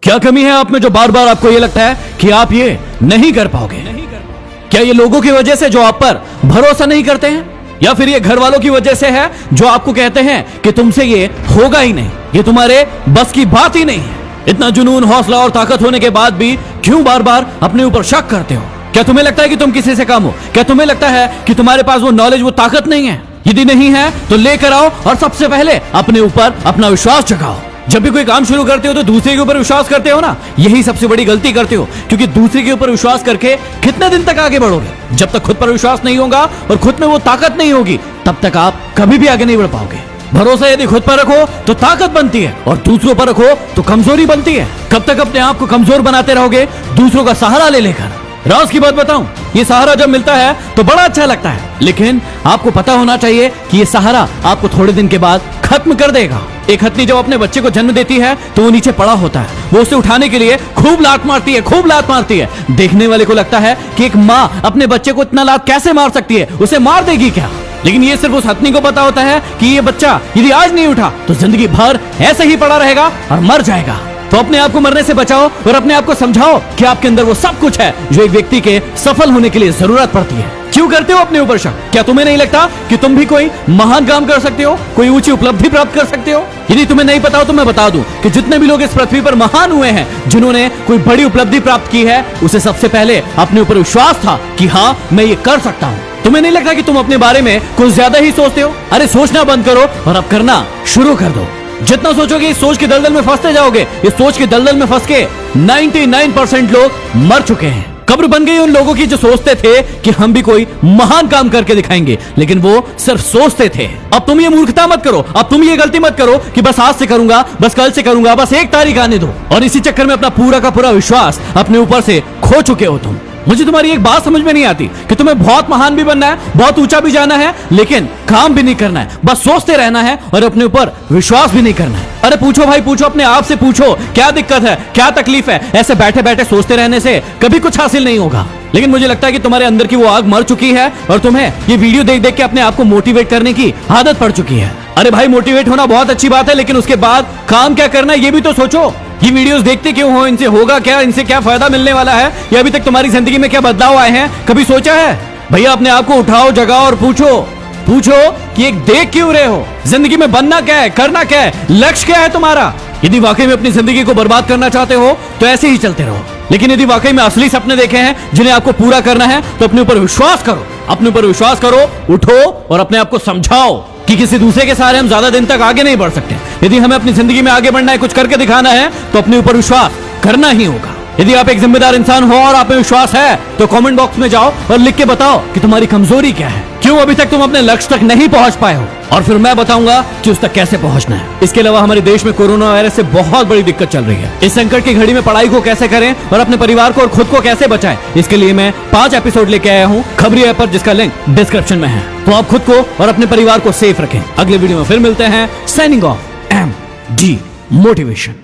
क्या कमी है आप में जो बार बार आपको ये लगता है कि आप ये नहीं कर पाओगे? क्या ये लोगों की वजह से जो आप पर भरोसा नहीं करते हैं, या फिर ये घर वालों की वजह से है जो आपको कहते हैं कि तुमसे ये होगा ही नहीं, ये तुम्हारे बस की बात ही नहीं है? इतना जुनून, हौसला और ताकत होने के बाद भी क्यों बार बार अपने ऊपर शक करते हो? क्या तुम्हें लगता है कि तुम किसी से कम हो? क्या तुम्हें लगता है कि तुम्हारे पास वो नॉलेज, वो ताकत नहीं है? यदि नहीं है तो लेकर आओ और सबसे पहले अपने ऊपर अपना विश्वास जगाओ। जब भी कोई काम शुरू करते हो तो दूसरे के ऊपर विश्वास करते हो ना, यही सबसे बड़ी गलती करते हो, क्योंकि दूसरे के ऊपर विश्वास करके कितने दिन तक आगे बढ़ोगे? जब तक खुद पर विश्वास नहीं होगा और खुद में वो ताकत नहीं होगी, तब तक आप कभी भी आगे नहीं बढ़ पाओगे। भरोसा यदि खुद पर रखो तो ताकत बनती है, और दूसरों पर रखो तो कमजोरी बनती है। कब तक अपने आप को कमजोर बनाते रहोगे दूसरों का सहारा ले लेकर? राज की बात बताऊं, ये सहारा जब मिलता है तो बड़ा अच्छा लगता है, लेकिन आपको पता होना चाहिए कि ये सहारा आपको थोड़े दिन के बाद खत्म कर देगा। एक हथनी जब अपने बच्चे को जन्म देती है तो वो नीचे पड़ा होता है, वो उसे उठाने के लिए खूब लात मारती है, खूब लात मारती है। देखने वाले को लगता है कि एक माँ अपने बच्चे को इतना लात कैसे मार सकती है, उसे मार देगी क्या? लेकिन ये सिर्फ उस हथनी को पता होता है कि ये बच्चा यदि आज नहीं उठा तो जिंदगी भर ऐसे ही पड़ा रहेगा और मर जाएगा। तो अपने आप को मरने से बचाओ और अपने आप को समझाओ कि आपके अंदर वो सब कुछ है जो एक व्यक्ति के सफल होने के लिए जरूरत पड़ती है। क्यों करते हो अपने ऊपर शक? क्या तुम्हें नहीं लगता कि तुम भी कोई महान काम कर सकते हो, कोई ऊंची उपलब्धि प्राप्त कर सकते हो? यदि तुम्हें नहीं पता हो तो मैं बता दूं कि जितने भी लोग इस पृथ्वी पर महान हुए हैं, जिन्होंने कोई बड़ी उपलब्धि प्राप्त की है, उसे सबसे पहले अपने ऊपर विश्वास था कि हाँ, मैं ये कर सकता हूँ। तुम्हें नहीं लगता कि तुम अपने बारे में कुछ ज्यादा ही सोचते हो? अरे सोचना बंद करो और अब करना शुरू कर दो। जितना सोचोगे इस सोच के दलदल में फंसते जाओगे। इस सोच के दलदल में फंस के 99% लोग मर चुके हैं। कब्र बन गई उन लोगों की जो सोचते थे कि हम भी कोई महान काम करके दिखाएंगे, लेकिन वो सिर्फ सोचते थे। अब तुम ये मूर्खता मत करो, अब तुम ये गलती मत करो कि बस आज से करूंगा, बस कल से करूंगा, बस 1 तारीख आने दो, और इसी चक्कर में अपना पूरा का पूरा विश्वास अपने ऊपर से खो चुके हो तुम। मुझे तुम्हारी एक बात समझ में नहीं आती कि तुम्हें बहुत महान भी बनना है, बहुत ऊंचा भी जाना है, लेकिन काम भी नहीं करना है, बस सोचते रहना है और अपने ऊपर विश्वास भी नहीं करना है। अरे पूछो भाई, पूछो अपने आप से, पूछो क्या दिक्कत है, क्या तकलीफ है? ऐसे बैठे बैठे सोचते रहने से कभी कुछ हासिल नहीं होगा। लेकिन मुझे लगता है कि तुम्हारे अंदर की वो आग मर चुकी है और तुम्हें ये वीडियो देख देख के अपने आप को मोटिवेट करने की आदत पड़ चुकी है। अरे भाई, मोटिवेट होना बहुत अच्छी बात है, लेकिन उसके बाद काम क्या करना है ये भी तो सोचो। ये वीडियोस देखते क्यों हो? इनसे होगा क्या? इनसे क्या फायदा मिलने वाला है? या अभी तक तुम्हारी जिंदगी में क्या बदलाव आए हैं, कभी सोचा है? भैया अपने आप को उठाओ, जगाओ और पूछो कि एक देख क्यों रहे हो? जिंदगी में बनना क्या है, करना क्या है, लक्ष्य क्या है तुम्हारा? यदि वाकई में अपनी जिंदगी को बर्बाद करना चाहते हो तो ऐसे ही चलते रहो, लेकिन यदि वाकई में असली सपने देखे हैं जिन्हें आपको पूरा करना है तो अपने ऊपर विश्वास करो, अपने ऊपर विश्वास करो, उठो और अपने आप को समझाओ कि किसी दूसरे के सहारे हम ज्यादा दिन तक आगे नहीं बढ़ सकते। यदि हमें अपनी जिंदगी में आगे बढ़ना है, कुछ करके दिखाना है, तो अपने ऊपर विश्वास करना ही होगा। यदि आप एक जिम्मेदार इंसान हो और आप में विश्वास है तो कमेंट बॉक्स में जाओ और लिख के बताओ कि तुम्हारी कमजोरी क्या है, क्यों अभी तक तुम अपने लक्ष्य तक नहीं पहुंच पाए हो, और फिर मैं बताऊंगा कि उस तक कैसे पहुंचना है। इसके अलावा हमारे देश में कोरोना वायरस से बहुत बड़ी दिक्कत चल रही है। इस संकट की घड़ी में पढ़ाई को कैसे करें और अपने परिवार को और खुद को कैसे बचाएं, इसके लिए मैं 5 एपिसोड लेके आया हूँ खबरी ऐप पर, जिसका लिंक डिस्क्रिप्शन में है। तो आप खुद को और अपने परिवार को सेफ रखें। अगले वीडियो में फिर मिलते हैं। Signing off, MD motivation.